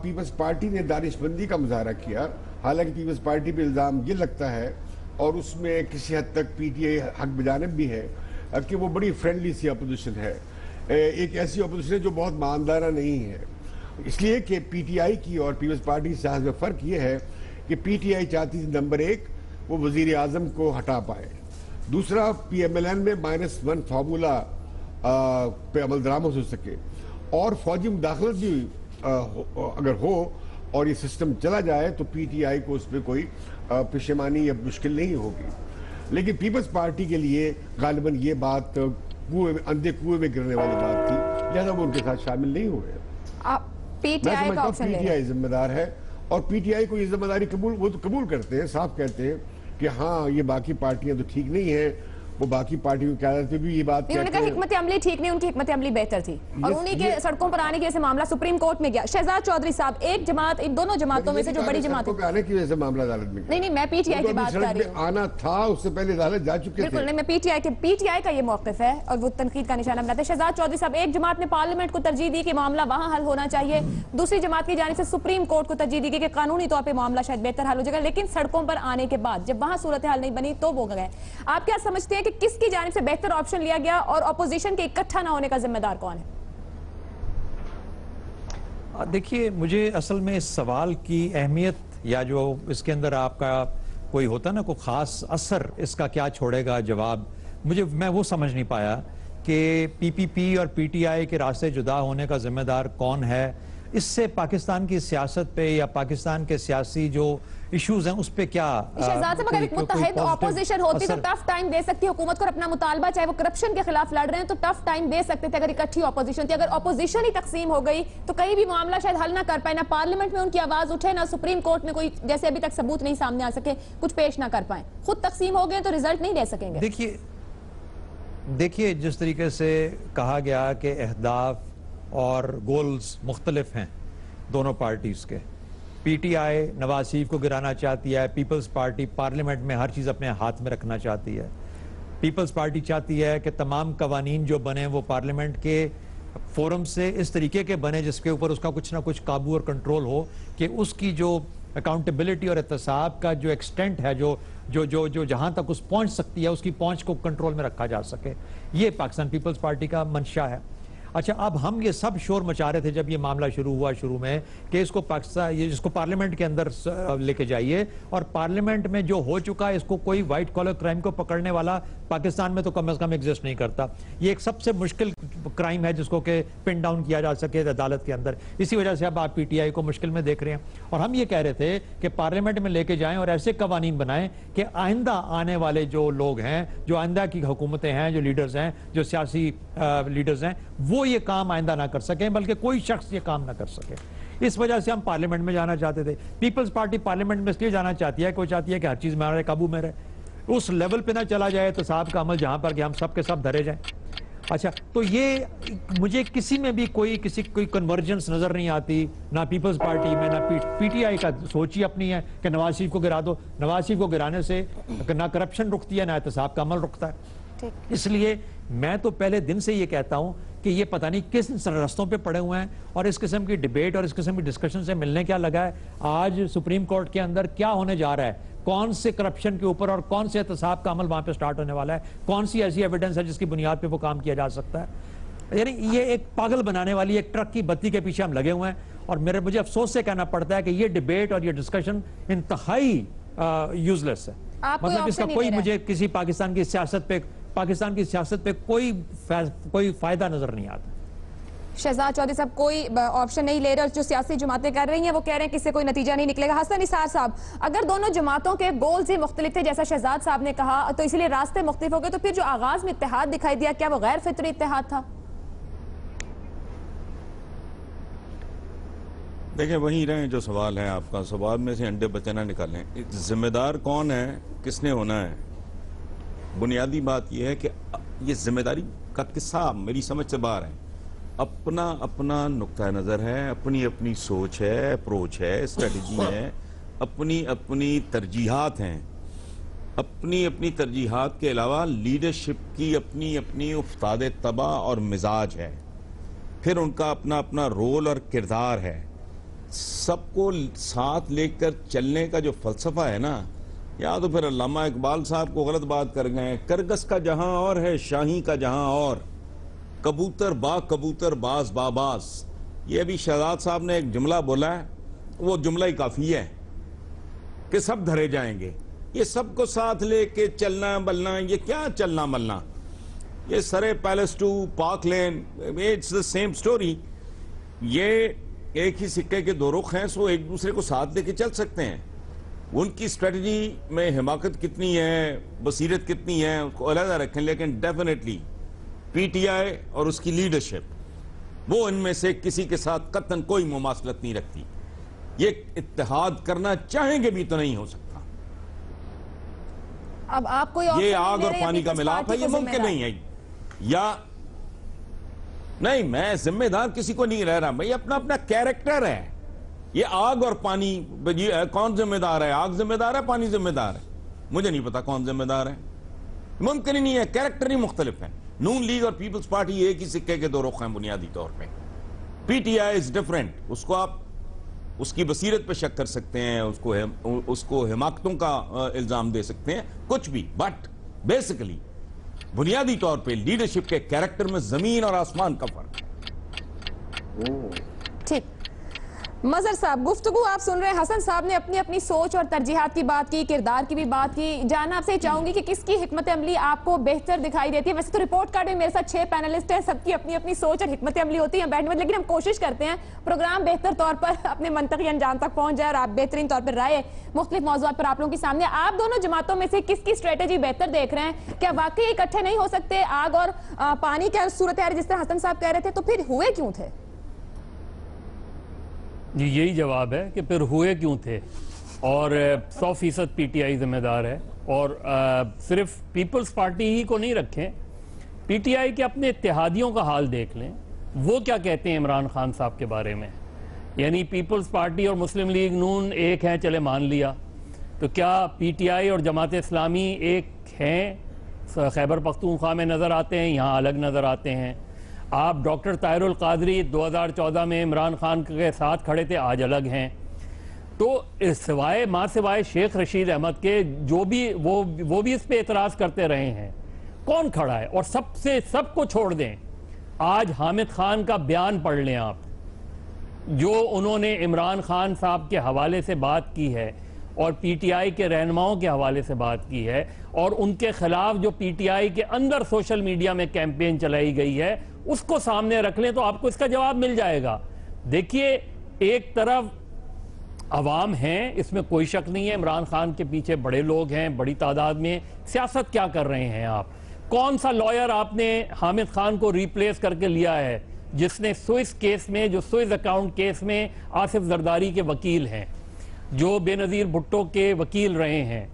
Speaker 3: پیپلز پارٹی نے دانش مندی کا مظاہرہ کیا, حالانکہ پیپلز پارٹی پہ الزام یہ لگتا ہے, اور اس میں کسی حد تک پی ٹی آئی حق بجانب بھی ہے, کہ وہ بڑی فرینڈلی سی اپوزیشن ہے, ایک ایسی اپوزیشن ہے جو بہت ماندارہ نہیں ہے. اس لیے کہ پی ٹی آئی کی اور پیپلز پارٹی سے میں فرق یہ ہے کہ پی ٹی آئی چاہتی تھی نمبر ایک وہ وزیر اعظم کو ہٹا پائے, دوسرا پی ایم ایل این میں -1 فارمولا پہ عمل درآمد ہو سکے, اور فوجی مداخلت بھی اگر ہو اور یہ سسٹم چلا جائے تو پی ٹی آئی کو اس پہ کوئی پشیمانی یا مشکل نہیں ہوگی. لیکن پیپلز پارٹی کے لیے غالباً یہ بات اندھے کنویں میں گرنے والی بات تھی, لہذا وہ ان کے ساتھ شامل نہیں ہوئے.
Speaker 1: پی ٹی آئی کا آپشن
Speaker 3: پی ٹی آئی ذمہ دار ہے, اور پی ٹی آئی کو یہ ذمہ داری وہ تو قبول کرتے ہیں, صاف کہتے ہیں کہ ہاں یہ باقی پارٹیاں تو ٹھیک نہیں ہیں. وہ باقی پارٹیوں کی قیادت پہ بھی یہ بات
Speaker 1: انہوں نے کہا حکمت عملی ٹھیک نہیں, ان کی حکمت عملی بہتر تھی, اور انہی کے سڑکوں پر آنے کی وجہ سے معاملہ سپریم کورٹ میں گیا. شہزاد چودھری صاحب, ایک جماعت, ان دونوں جماعتوں میں سے جو بڑی جماعت ہے,
Speaker 3: آنے کی وجہ سے معاملہ عدالت میں
Speaker 1: نہیں میں پی ٹی آئی کی بات کر رہی ہوں.
Speaker 3: آنا تھا, اس سے پہلے عدالت جا چکے تھے.
Speaker 1: بالکل نہیں, میں پی ٹی آئی کا یہ موقف ہے اور وہ تنقید کا نشانہ بناتے ہیں. شہزاد چودھری صاحب, ایک جماعت نے پارلیمنٹ کو ترجیح دی کہ معاملہ وہاں حل ہونا چاہیے, دوسری جماعت کی جانب سے سپریم کورٹ کو ترجیح دی کہ قانونی طور پہ معاملہ شاید بہتر حل ہو جائے گا, لیکن سڑکوں پر آنے کے بعد جب وہاں صورتحال نہیں بنی تو وہ گئے. آپ کیا سمجھتے ہیں کہ کس کی جانب سے بہتر آپشن لیا گیا اور اپوزیشن کے اکٹھا نہ ہونے کا ذمہ دار کون ہے؟
Speaker 6: دیکھیے, مجھے اصل میں اس سوال کی اہمیت یا جو اس کے اندر آپ کا کوئی ہوتا نا کوئی خاص اثر اس کا کیا چھوڑے گا جواب, میں وہ سمجھ نہیں پایا کہ پی پی پی اور پی ٹی آئی کے راستے جدا ہونے کا ذمہ دار کون ہے. اس سے پاکستان کی سیاست پہ یا پاکستان کے سیاسی جو ایشوز ہیں اس پہ کیا
Speaker 1: شہزاد صاحب, اگر ایک متحد اپوزیشن ہوتی تو ٹف ٹائم دے سکتی حکومت کو, اپنا مطالبہ چاہے وہ کرپشن کے خلاف لڑ رہے ہیں تو ٹف ٹائم دے سکتے تھے اگر اکٹھی اپوزیشن تھی. اگر اپوزیشن ہی تقسیم ہو گئی تو کہیں بھی معاملہ شاید حل نہ کر پائے, نہ پارلیمنٹ میں ان کی آواز اٹھے, نہ سپریم کورٹ میں کوئی جیسے ابھی تک ثبوت نہیں سامنے آ سکے کچھ پیش نہ کر پائیں. خود تقسیم ہو گئے تو ریزلٹ نہیں دے سکیں گے.
Speaker 6: دیکھیے جس طریقے سے کہا گیا کہ اہداف اور گولز مختلف ہیں دونوں پارٹیز کے, P T I Nawaz Sharif کو گرانا چاہتی ہے, پیپلز پارٹی پارلیمنٹ میں ہر چیز اپنے ہاتھ میں رکھنا چاہتی ہے. پیپلز پارٹی چاہتی ہے کہ تمام قوانین جو بنے وہ پارلیمنٹ کے فورم سے اس طریقے کے بنے جس کے اوپر اس کا کچھ نہ کچھ قابو اور کنٹرول ہو, کہ اس کی جو اکاؤنٹیبلٹی اور احتساب کا جو ایکسٹینٹ ہے, جو جہاں تک اس پہنچ سکتی ہے اس کی پہنچ کو کنٹرول میں رکھا جا سکے, یہ پاکستان پیپلز پارٹی کا منشا ہے. اچھا, اب ہم یہ سب شور مچا رہے تھے جب یہ معاملہ شروع ہوا شروع میں کہ اس کو پاکستان اس کو پارلیمنٹ کے اندر لے کے جائیے, اور پارلیمنٹ میں جو ہو چکا ہے اس کو کوئی وائٹ کالر کرائم کو پکڑنے والا پاکستان میں تو کم از کم ایگزسٹ نہیں کرتا. یہ ایک سب سے مشکل کرائم ہے جس کو کہ پن ڈاؤن کیا جا سکے عدالت کے اندر. اسی وجہ سے اب آپ پی ٹی آئی کو مشکل میں دیکھ رہے ہیں, اور ہم یہ کہہ رہے تھے کہ پارلیمنٹ میں لے کے جائیں اور ایسے قوانین بنائیں کہ آئندہ آنے والے جو لوگ ہیں, جو آئندہ کی حکومتیں ہیں, جو لیڈرز ہیں, جو سیاسی لیڈرز ہیں, وہ یہ کام آئندہ نہ کر سکیں, بلکہ کوئی شخص یہ کام نہ کر سکے. اس وجہ سے ہم پارلیمنٹ میں جانا چاہتے تھے. پیپلز پارٹی پارلیمنٹ میں اس لیے جانا چاہتی ہے کہ وہ چاہتی ہے کہ ہر چیز ہمارے قابو میں رہے. اس لیول پہ نہ چلا جائے تو صاحب کا عمل جہاں پر کہ ہم سب کے سب دھرے جائیں. اچھا, تو یہ مجھے کسی میں بھی کوئی کنورجنس نظر نہیں آتی, نہ پیپلز پارٹی میں, نہ پی ٹی آئی کا سوچ ہی اپنی ہے کہ نواز شریف کو گرا دو. نواز شریف کو گرانے سے نہ کرپشن رکتی ہے, نہ احتساب کا عمل رکتا ہے. اس لیے میں تو پہلے دن سے یہ کہتا ہوں کہ یہ پتہ نہیں کس رستوں پہ پڑے ہوئے ہیں, اور اس قسم کی ڈیبیٹ اور اس قسم کی ڈسکشن سے ملنے کیا لگا ہے. آج سپریم کورٹ کے اندر کیا ہونے جا رہا ہے, کون سے کرپشن کے اوپر اور کون سے احتساب کا عمل وہاں پہ سٹارٹ ہونے والا ہے, کون سی ایسی ایویڈنس ہے جس کی بنیاد پہ وہ کام کیا جا سکتا ہے. یعنی یہ ایک پاگل بنانے والی ایک ٹرک کی بتی کے پیچھے ہم لگے ہوئے ہیں. اور مجھے افسوس سے کہنا پڑتا ہے کہ یہ ڈیبیٹ اور یہ ڈسکشن انتہائی یوزلیس ہے. مطلب اس کا کوئی مجھے کسی پاکستان کی سیاست پہ کوئی فائدہ نظر نہیں آتا.
Speaker 1: شہزاد چودھری صاحب کوئی آپشن نہیں لے رہے, اور جو سیاسی جماعتیں کر رہی ہیں وہ کہہ رہے ہیں کہ اس سے کوئی نتیجہ نہیں نکلے گا. حسن نثار صاحب, اگر دونوں جماعتوں کے گولز ہی مختلف تھے جیسا شہزاد صاحب نے کہا, تو اسی لیے راستے مختلف ہو گئے, تو پھر جو آغاز میں اتحاد دکھائی دیا, کیا وہ غیر فطری اتحاد تھا؟
Speaker 4: دیکھیں, وہیں رہیں جو سوال ہے آپ کا, سوال میں سے انڈے بچے نہ نکالیں. ذمہ دار کون ہے, کس نے ہونا ہے؟ بنیادی بات یہ ہے کہ یہ ذمہ داری کا قصہ میری سمجھ سے باہر ہے. اپنا اپنا نقطہ نظر ہے, اپنی اپنی سوچ ہے, اپروچ ہے, اسٹریٹجی ہے, اپنی اپنی ترجیحات ہیں. اپنی اپنی ترجیحات کے علاوہ لیڈرشپ کی اپنی اپنی افتاد طبع اور مزاج ہے. پھر ان کا اپنا اپنا رول اور کردار ہے. سب کو ساتھ لے کر چلنے کا جو فلسفہ ہے نا, یا تو پھر علامہ اقبال صاحب کو غلط بات کر گئے, کرگس کا جہاں اور ہے, شاہی کا جہاں اور, کبوتر با کبوتر باز باز. یہ ابھی شہزاد صاحب نے ایک جملہ بولا ہے, وہ جملہ ہی کافی ہے کہ سب دھرے جائیں گے. یہ سب کو ساتھ لے کے چلنا بلنا, یہ کیا چلنا ملنا, یہ سرے palace to Park Lane, it's the same story. یہ ایک ہی سکے کے دو رخ ہیں, سو ایک دوسرے کو ساتھ لے کے چل سکتے ہیں. ان کی اسٹریٹجی میں حماقت کتنی ہے, بصیرت کتنی ہے, اس کو علیحدہ رکھیں, لیکن ڈیفینیٹلی پی ٹی آئی اور اس کی لیڈرشپ وہ ان میں سے کسی کے ساتھ قطعاً کوئی مماثلت نہیں رکھتی. یہ اتحاد کرنا چاہیں گے بھی تو نہیں ہو سکتا.
Speaker 1: اب آپ کوئی
Speaker 4: یہ آگ اور پانی کا ملاپ ہے, یہ ممکن نہیں ہے. یا نہیں, میں ذمہ دار کسی کو نہیں رہ رہا, بھائی اپنا اپنا کیریکٹر ہے. یہ آگ اور پانی, کون ذمہ دار ہے؟ آگ ذمہ دار ہے, پانی ذمہ دار ہے؟ مجھے نہیں پتا کون ذمہ دار ہے. ممکن ہی نہیں ہے, کیریکٹر ہی مختلف ہیں. نون لیگ اور پیپلز پارٹی ایک ہی سکے کے دو رخ ہیں بنیادی طور پہ. P T I is different. اس کو آپ اس کی بصیرت پہ شک کر سکتے ہیں, اس کو حماقتوں کا الزام دے سکتے ہیں, کچھ بھی, بٹ بیسیکلی بنیادی طور پہ لیڈرشپ کے کیریکٹر میں زمین اور آسمان کا فرق ہے.
Speaker 1: ٹھیک. مظہر صاحب, گفتگو آپ سن رہے ہیں, حسن صاحب نے اپنی اپنی سوچ اور ترجیحات کی بات کی, کردار کی بھی بات کی. جاننا آپ سے چاہوں گی کہ کس کی حکمت عملی آپ کو بہتر دکھائی دیتی ہے؟ ویسے تو رپورٹ کارڈ میں میرے ساتھ 6 پینلسٹ ہیں, سب کی اپنی اپنی سوچ اور حکمت عملی ہوتی ہے بیٹھنے میں, لیکن ہم کوشش کرتے ہیں پروگرام بہتر طور پر اپنے منطقی انجام تک پہنچ جائے اور آپ بہترین طور پر رائے مختلف موضوعات پر آپ لوگوں کے سامنے. آپ دونوں جماعتوں میں سے کس کی اسٹریٹجی بہتر دیکھ رہے ہیں؟ کیا واقعی اکٹھے نہیں ہو سکتے؟ آگ اور پانی کی صورتحال جس طرح حسن صاحب کہہ رہے تھے, تو پھر ہوئے کیوں تھے؟
Speaker 5: جی یہی جواب ہے کہ پھر ہوئے کیوں تھے, اور 100% پی ٹی آئی ذمہ دار ہے. اور صرف پیپلز پارٹی ہی کو نہیں رکھیں, پی ٹی آئی کے اپنے اتحادیوں کا حال دیکھ لیں, وہ کیا کہتے ہیں عمران خان صاحب کے بارے میں. یعنی پیپلز پارٹی اور مسلم لیگ نون ایک ہیں, چلے مان لیا, تو کیا پی ٹی آئی اور جماعت اسلامی ایک ہیں؟ خیبر پختونخوا میں نظر آتے ہیں, یہاں الگ نظر آتے ہیں. آپ ڈاکٹر طاہر القادری 2014 میں عمران خان کے ساتھ کھڑے تھے, آج الگ ہیں. تو سوائے شیخ رشید احمد کے جو بھی وہ بھی اس پہ اعتراض کرتے رہے ہیں, کون کھڑا ہے؟ اور سب کو چھوڑ دیں, آج حامد خان کا بیان پڑھ لیں آپ, جو انہوں نے عمران خان صاحب کے حوالے سے بات کی ہے اور پی ٹی آئی کے رہنماؤں کے حوالے سے بات کی ہے, اور ان کے خلاف جو پی ٹی آئی کے اندر سوشل میڈیا میں کیمپین چلائی گئی ہے, اس کو سامنے رکھ لیں تو آپ کو اس کا جواب مل جائے گا. دیکھیے, ایک طرف عوام ہیں, اس میں کوئی شک نہیں ہے, عمران خان کے پیچھے بڑے لوگ ہیں, بڑی تعداد میں. سیاست کیا کر رہے ہیں آپ؟ کون سا لائر آپ نے حامد خان کو ریپلیس کر کے لیا ہے جس نے سوئس کیس میں, جو سوئس اکاؤنٹ کیس میں آصف زرداری کے وکیل ہیں, جو بے نظیر بھٹو کے وکیل رہے ہیں.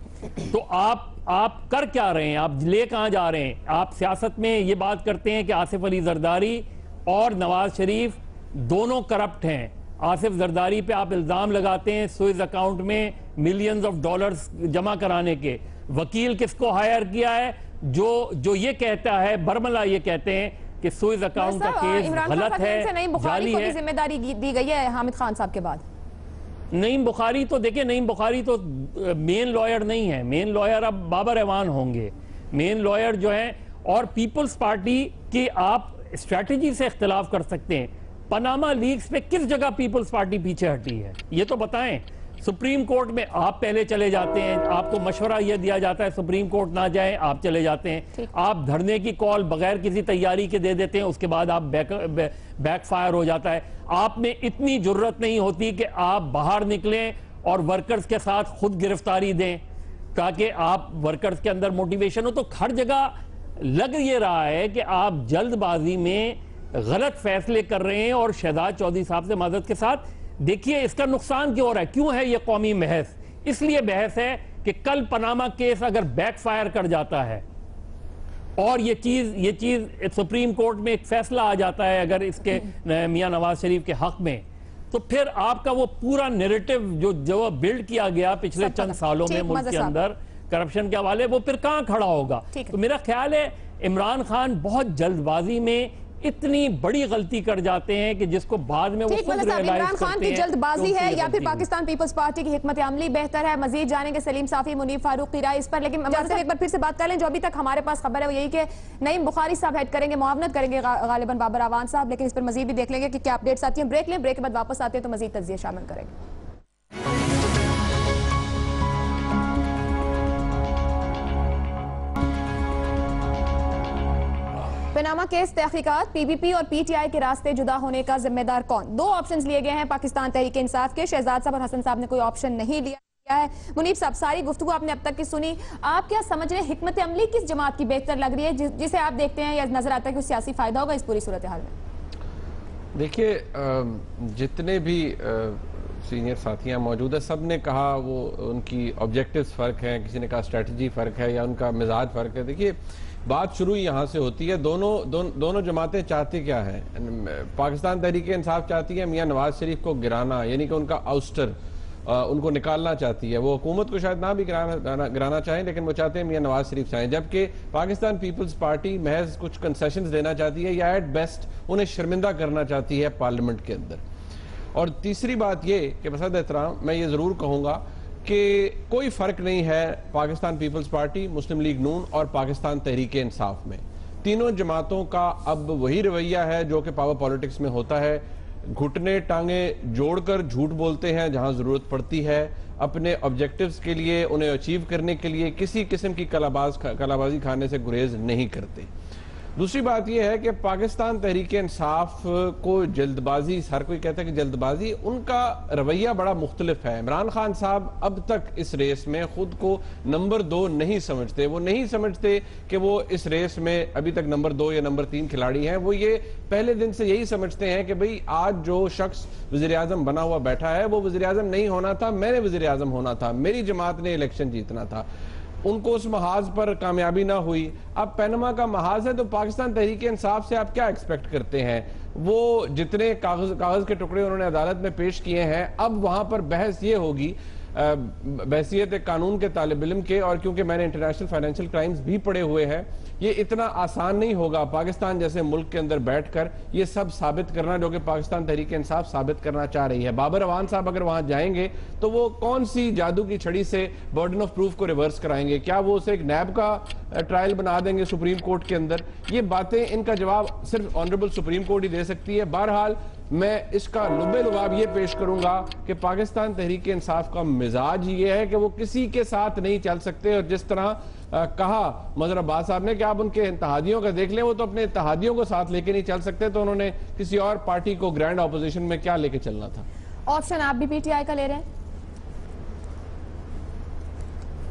Speaker 5: تو آپ کر کیا رہے ہیں؟ آپ لے کہاں جا رہے ہیں؟ آپ سیاست میں یہ بات کرتے ہیں کہ آصف علی زرداری اور نواز شریف دونوں کرپٹ ہیں. آصف زرداری پہ آپ الزام لگاتے ہیں سوئس اکاؤنٹ میں ملینز آف ڈالرز جمع کرانے کے. وکیل کس کو ہائر کیا ہے؟ جو یہ کہتا ہے, برملا یہ کہتے ہیں کہ سوئس اکاؤنٹ کا کیس غلط ہے, جعلی ہے.
Speaker 1: ذمہ داری دی گئی ہے حامد خان صاحب کے بعد.
Speaker 5: نعیم بخاری تو دیکھیں, نعیم بخاری تو مین لائر نہیں ہے. مین لائر اب بابر اعوان ہوں گے. مین لائر جو ہیں, اور پیپلز پارٹی کی آپ اسٹریٹجی سے اختلاف کر سکتے ہیں. پاناما لیکس پہ کس جگہ پیپلز پارٹی پیچھے ہٹی ہے یہ تو بتائیں. سپریم کورٹ میں آپ پہلے چلے جاتے ہیں, آپ کو مشورہ یہ دیا جاتا ہے سپریم کورٹ نہ جائیں, آپ چلے جاتے ہیں. آپ دھرنے کی کال بغیر کسی تیاری کے دے دیتے ہیں, اس کے بعد آپ بیک فائر ہو جاتا ہے. آپ میں اتنی جرت نہیں ہوتی کہ آپ باہر نکلیں اور ورکرز کے ساتھ خود گرفتاری دیں تاکہ آپ ورکرز کے اندر موٹیویشن ہو. تو ہر جگہ لگ یہ رہا ہے کہ آپ جلد بازی میں غلط فیصلے کر رہے ہیں. اور شہزاد چودھری صاحب سے معذرت کے ساتھ دیکھیے اس کا نقصان کیوں ہو رہا ہے. کیوں ہے یہ قومی بحث؟ اس لیے بحث ہے کہ کل پاناما کیس اگر بیک فائر کر جاتا ہے اور یہ چیز سپریم کورٹ میں ایک فیصلہ آ جاتا ہے اگر اس کے میاں نواز شریف کے حق میں, تو پھر آپ کا وہ پورا نیریٹو جو بلڈ کیا گیا پچھلے چند سالوں میں ملک کے اندر کرپشن کے حوالے, وہ پھر کہاں کھڑا ہوگا. تو میرا خیال ہے عمران خان بہت جلد بازی میں اتنی بڑی غلطی کر جاتے ہیں کہ جس کو بعد میں وہ خود ریلائز کرتے ہیں.
Speaker 1: عمران خان کی جلد بازی ہے یا پھر پاکستان پیپلز پارٹی کی حکمت عملی بہتر ہے؟ مزید جانیں گے سلیم صافی, منیب فاروق کی رائے اس پر. لیکن ایک بار پھر سے بات کر لیں, جو ابھی تک ہمارے پاس خبر ہے وہ یہی کہ نعیم بخاری صاحب ہیڈ کریں گے, معاونت کریں گے غالباً بابر اعوان صاحب. لیکن اس پر مزید بھی دیکھ لیں گے کہ کیا اپڈیٹس آتی ہیں. بریک لیں, بریک کے بعد واپس آتے ہیں تو مزید تجزیہ شامل کریں گے. پاناما کیس تحقیقات, پی بی پی اور پی ٹی آئی کے راستے جدا ہونے کا ذمہ دار کون؟ دو آپشنز لیے گئے ہیں پاکستان تحریک انصاف کے. شہزاد صاحب اور حسن صاحب نے کوئی آپشن نہیں لیا ہے. منیب صاحب, ساری گفتگو آپ نے اب تک کی سنی, آپ کیا سمجھ رہے ہیں حکمت عملی کس جماعت کی بہتر لگ رہی ہے جسے آپ دیکھتے ہیں یا نظر آتا ہے کہ سیاسی فائدہ ہوگا اس پوری صورتحال میں؟
Speaker 7: دیکھیے, جتنے بھی سینئر ساتھیاں موجود ہیں سب نے کہا وہ ان کی آبجیکٹیوز فرق ہیں, کسی نے کہا اسٹریٹجی فرق ہے یا ان کا مزاج فرق ہے. دیکھیے بات شروع یہاں سے ہوتی ہے. دونوں جماعتیں چاہتی کیا ہیں؟ پاکستان تحریک انصاف چاہتی ہے میاں نواز شریف کو گرانا, یعنی کہ ان کا آؤسٹر, ان کو نکالنا چاہتی ہے. وہ حکومت کو شاید نہ بھی گرانا چاہیں لیکن وہ چاہتے ہیں میاں نواز شریف چاہیں. جبکہ پاکستان پیپلز پارٹی محض کچھ کنسیشنز دینا چاہتی ہے یا ایٹ بیسٹ انہیں شرمندہ کرنا چاہتی ہے پارلیمنٹ کے اندر. اور تیسری بات یہ کہ بصد احترام میں یہ ضرور کہوں گا کہ کوئی فرق نہیں ہے پاکستان پیپلز پارٹی, مسلم لیگ نون اور پاکستان تحریک انصاف میں. تینوں جماعتوں کا اب وہی رویہ ہے جو کہ پاور پالیٹکس میں ہوتا ہے. گھٹنے ٹانگیں جوڑ کر جھوٹ بولتے ہیں جہاں ضرورت پڑتی ہے. اپنے آبجیکٹیوز کے لیے, انہیں اچیو کرنے کے لیے کسی قسم کی کلابازی کھانے سے گریز نہیں کرتے. دوسری بات یہ ہے کہ پاکستان تحریک انصاف کو جلد بازی, ہر کوئی کہتا ہے کہ جلد بازی, ان کا رویہ بڑا مختلف ہے. عمران خان صاحب اب تک اس ریس میں خود کو نمبر 2 نہیں سمجھتے. وہ نہیں سمجھتے کہ وہ اس ریس میں ابھی تک نمبر 2 یا نمبر 3 کھلاڑی ہیں. وہ یہ پہلے دن سے یہی سمجھتے ہیں کہ بھئی آج جو شخص وزیراعظم بنا ہوا بیٹھا ہے وہ وزیراعظم نہیں ہونا تھا, میں نے وزیراعظم ہونا تھا, میری جماعت نے الیکشن جیتنا تھا. ان کو اس محاذ پر کامیابی نہ ہوئی. اب پیناما کا محاذ ہے تو پاکستان تحریک انصاف سے آپ کیا ایکسپیکٹ کرتے ہیں؟ وہ جتنے کاغذ کے ٹکڑے انہوں نے عدالت میں پیش کیے ہیں, اب وہاں پر بحث یہ ہوگی بحثیت قانون کے طالب علم کے, اور کیونکہ میں نے انٹرنیشنل فائنینشل کرائمز بھی پڑھے ہوئے ہیں, یہ اتنا آسان نہیں ہوگا پاکستان جیسے ملک کے اندر بیٹھ کر یہ سب ثابت کرنا جو کہ پاکستان تحریک انصاف ثابت کرنا چاہ رہی ہے. بابر اعوان صاحب اگر وہاں جائیں گے تو وہ کون سی جادو کی چھڑی سے برڈن آف پروف کو ریورس کرائیں گے؟ کیا وہ اسے ایک نیب کا ٹرائل بنا دیں گے سپریم کورٹ کے اندر؟ یہ باتیں, ان کا جواب صرف آنریبل سپریم کورٹ ہی دے سکتی ہے. بہرحال میں اس کا لبے لباب یہ پیش کروں گا کہ پاکستان تحریک انصاف کا مزاج یہ ہے کہ وہ کسی کے ساتھ نہیں چل سکتے. اور جس طرح کہا مظہر عباس صاحب نے کہ آپ ان کے اتحادیوں کا دیکھ لیں, وہ تو اپنے اتحادیوں کو ساتھ لے کے نہیں چل سکتے, تو انہوں نے کسی اور پارٹی کو گرینڈ اپوزیشن میں کیا لے کے چلنا تھا؟
Speaker 1: آپشن آپ بھی پی ٹی آئی کا لے رہے ہیں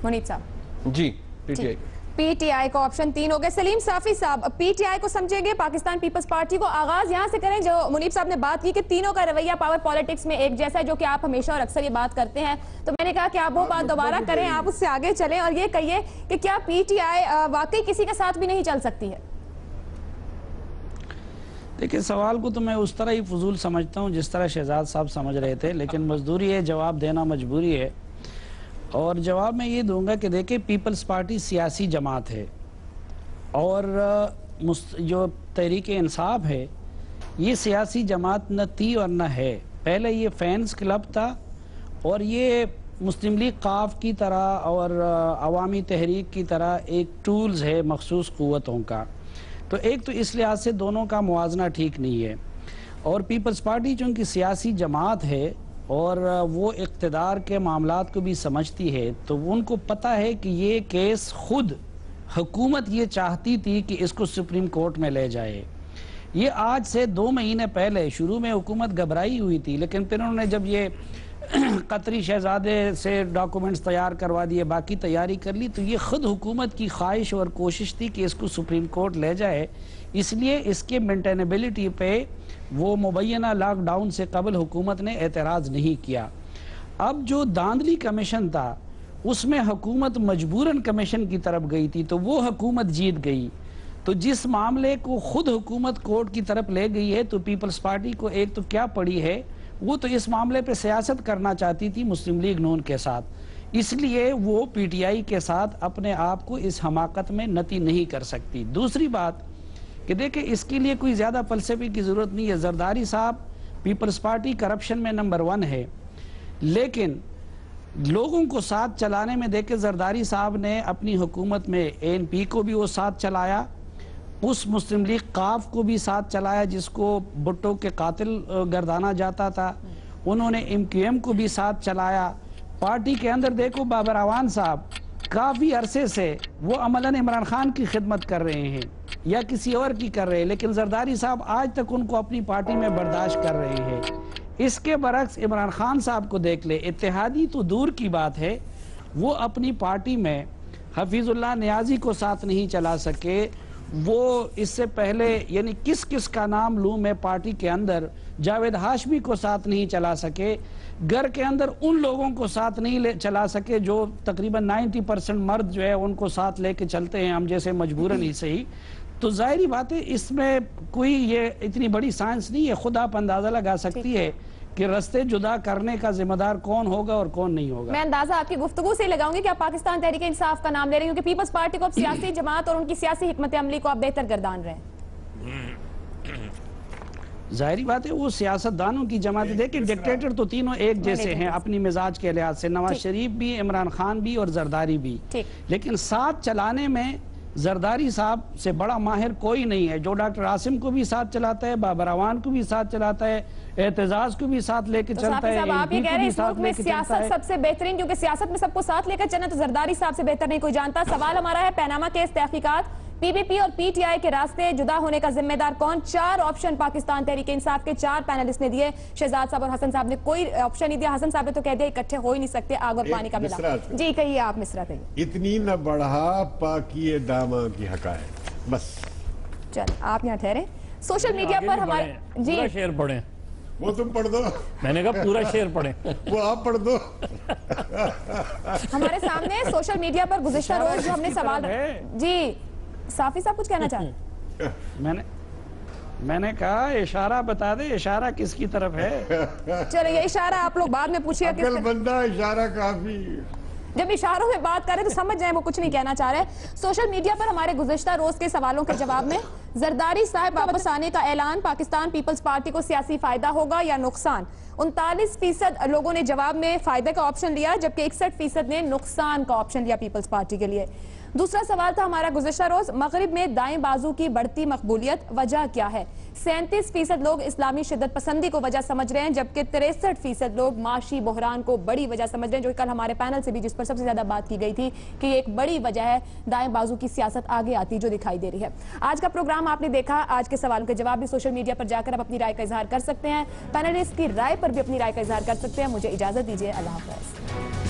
Speaker 1: منیب صاحب؟
Speaker 7: جی, P T I.
Speaker 1: P T I کو آپشن 3 ہو گئے. سلیم صافی صاحب, پی ٹی آئی کو سمجھیں گے پاکستان پیپلز پارٹی کو, آغاز یہاں سے کریں جو منیب صاحب نے بات کی کہ تینوں کا رویہ پاور پالیٹکس میں ایک جیسا ہے, جو کہ آپ ہمیشہ اور اکثر یہ بات کرتے ہیں, تو میں نے کہا کہ آپ وہ بات دوبارہ کریں, آپ اس سے آگے چلیں اور یہ کہیے کہ کیا پی ٹی آئی واقعی کسی کے ساتھ بھی نہیں چل سکتی ہے؟
Speaker 2: دیکھیں, سوال کو تو میں اس طرح ہی فضول سمجھتا ہوں جس طرح شہزاد صاحب سمجھ رہے تھے, لیکن مزدوری ہے, جواب دینا مجبوری ہے. اور جواب میں یہ دوں گا کہ دیکھیں, پیپلز پارٹی سیاسی جماعت ہے اور جو تحریک انصاف ہے یہ سیاسی جماعت نہ تھی اور نہ ہے. پہلے یہ فینز کلب تھا اور یہ مسلم لیگ قاف کی طرح اور عوامی تحریک کی طرح ایک ٹولز ہے مخصوص قوتوں کا. تو ایک تو اس لحاظ سے دونوں کا موازنہ ٹھیک نہیں ہے. اور پیپلز پارٹی چونکہ سیاسی جماعت ہے اور وہ اقتدار کے معاملات کو بھی سمجھتی ہے, تو ان کو پتہ ہے کہ یہ کیس خود حکومت یہ چاہتی تھی کہ اس کو سپریم کورٹ میں لے جائے. یہ آج سے 2 مہینے پہلے شروع میں حکومت گھبرائی ہوئی تھی, لیکن پھر انہوں نے جب یہ قطری شہزادے سے ڈاکومنٹس تیار کروا دیے, باقی تیاری کر لی, تو یہ خود حکومت کی خواہش اور کوشش تھی کہ اس کو سپریم کورٹ لے جائے. اس لیے اس کے مینٹینیبلٹی پہ وہ مبینہ لاک ڈاؤن سے قبل حکومت نے اعتراض نہیں کیا. اب جو داندلی کمیشن تھا اس میں حکومت مجبوراً کمیشن کی طرف گئی تھی, تو وہ حکومت جیت گئی. تو جس معاملے کو خود حکومت کورٹ کی طرف لے گئی ہے, تو پیپلز پارٹی کو ایک تو کیا پڑی ہے, وہ تو اس معاملے پہ سیاست کرنا چاہتی تھی مسلم لیگ نون کے ساتھ, اس لیے وہ پی ٹی آئی کے ساتھ اپنے آپ کو اس حماقت میں نتی نہیں کر سکتی. دوسری بات کہ دیکھیں, اس کے لیے کوئی زیادہ فلسفے کی ضرورت نہیں ہے. زرداری صاحب پیپلز پارٹی کرپشن میں نمبر 1 ہے, لیکن لوگوں کو ساتھ چلانے میں دیکھیں, زرداری صاحب نے اپنی حکومت میں اے این پی کو بھی وہ ساتھ چلایا, اس مسلم لیگ قاف کو بھی ساتھ چلایا جس کو بھٹو کے قاتل گردانا جاتا تھا, انہوں نے ایم کیو ایم کو بھی ساتھ چلایا. پارٹی کے اندر دیکھو, بابر اعوان صاحب کافی عرصے سے وہ عملاً عمران خان کی خدمت کر رہے ہیں یا کسی اور کی کر رہے ہیں, لیکن زرداری صاحب آج تک ان کو اپنی پارٹی میں برداشت کر رہے ہیں. اس کے برعکس عمران خان صاحب کو دیکھ لے, اتحادی تو دور کی بات ہے, وہ اپنی پارٹی میں حفیظ اللہ نیازی کو ساتھ نہیں چلا سکے. وہ اس سے پہلے یعنی کس کا نام لوں میں پارٹی کے اندر, جاوید ہاشمی کو ساتھ نہیں چلا سکے, گھر کے اندر ان لوگوں کو ساتھ نہیں چلا سکے جو تقریباً 90% مرد جو ہے ان کو ساتھ لے کے چلتے ہیں, ہم جیسے مجبوراً ہی صحیح. تو ظاہری بات ہے اس میں کوئی یہ اتنی بڑی سائنس نہیں ہے, خود آپ اندازہ لگا سکتی ہے کہ رستے جدا کرنے کا ذمہ دار کون ہوگا اور کون نہیں ہوگا.
Speaker 1: میں اندازہ آپ کی گفتگو سے لگاؤں گی کہ آپ پاکستان تحریک انصاف کا نام لے رہے ہیں, کیونکہ پیپلز پارٹی کو اب سیاسی جماعت اور ان کی سیاسی حکمت عملی کو آپ بہتر گردان رہے ہیں.
Speaker 2: ظاہری بات ہے وہ سیاست دانوں کی جماعت. دیکھیں, ڈکٹیٹر تو تینوں ایک جیسے ہیں اپنی مزاج کے لحاظ سے, نواز شریف بھی, عمران خان بھی اور زرداری بھی, لیکن ساتھ چلانے میں زرداری صاحب سے بڑا ماہر کوئی نہیں ہے. جو ڈاکٹر عاصم کو بھی ساتھ چلاتا ہے, بابر اعوان کو بھی ساتھ چلاتا ہے, اعتزاز کو بھی ساتھ لے کے چلتا ہے,
Speaker 1: آپ یہ کہہ رہے ہیں اس ملک میں سیاست سب سے بہترین, کیونکہ سیاست میں سب کو ساتھ لے کر چلنا, تو زرداری صاحب سے بہتر نہیں کوئی جانتا. سوال ہمارا ہے, پیناما کیس تحقیقات, پی پی پی اور پی ٹی آئی کے راستے جدا ہونے کا ذمہ دار کون؟ 4 آپشن پاکستان تحریک انصاف کے 4 پینلسٹ نے دیے. شہزاد صاحب اور حسن صاحب نے کوئی آپشن نہیں دیا. حسن صاحب نے تو کہہ دیا اکٹھے ہو ہی نہیں سکتے, آگ اور پانی کا ملا. جی کہیے آپ, مصرع کہیے.
Speaker 3: اتنی نہ بڑھا پاکی داماں کی حقائق, بس.
Speaker 1: چل آپ یہاں ٹھہرے. سوشل میڈیا پر ہمارے
Speaker 5: جی شعر پڑھیں,
Speaker 3: وہ تم پڑھ دو,
Speaker 5: میں نے کہا پورا شعر پڑھیں,
Speaker 3: وہ آپ پڑھ دو.
Speaker 1: ہمارے سامنے سوشل میڈیا پر گزشتہ روز جو ہم نے سوال جی صافی صاحب کچھ کہنا چاہتے ہیں؟
Speaker 2: میں نے کہا اشارہ بتا دے, اشارہ کس کی طرف ہے؟
Speaker 1: چلے یہ اشارہ آپ لوگ بعد میں پوچھئے,
Speaker 3: عقل بندہ اشارہ کافی.
Speaker 1: جب اشاروں میں بات کریں تو سمجھ جائیں وہ کچھ نہیں کہنا چاہ رہے. سوشل میڈیا پر ہمارے گزشتہ روز کے سوالوں کے جواب میں زرداری صاحب واپس آنے کا اعلان, پاکستان پیپلز پارٹی کو سیاسی فائدہ ہوگا یا نقصان؟ 39% لوگوں نے جواب میں فائدے کا آپشن لیا, جبکہ 61% نے نقصان کا آپشن لیا پیپلز پارٹی کے لیے. دوسرا سوال تھا ہمارا گزشتہ روز, مغرب میں دائیں بازو کی بڑھتی مقبولیت, وجہ کیا ہے؟ 37% لوگ اسلامی شدت پسندی کو وجہ سمجھ رہے ہیں, جبکہ 63% لوگ معاشی بحران کو بڑی وجہ سمجھ رہے ہیں, جو کل ہمارے پینل سے بھی جس پر سب سے زیادہ بات کی گئی تھی کہ یہ ایک بڑی وجہ ہے دائیں بازو کی سیاست آگے آتی جو دکھائی دے رہی ہے. آج کا پروگرام آپ نے دیکھا, آج کے سوالوں کے جواب بھی سوشل میڈیا پر جا کر آپ اپنی رائے کا اظہار کر سکتے ہیں, پینلسٹ کی رائے پر بھی اپنی رائے کا اظہار کر سکتے ہیں. مجھے اجازت دیجیے, اللہ حافظ.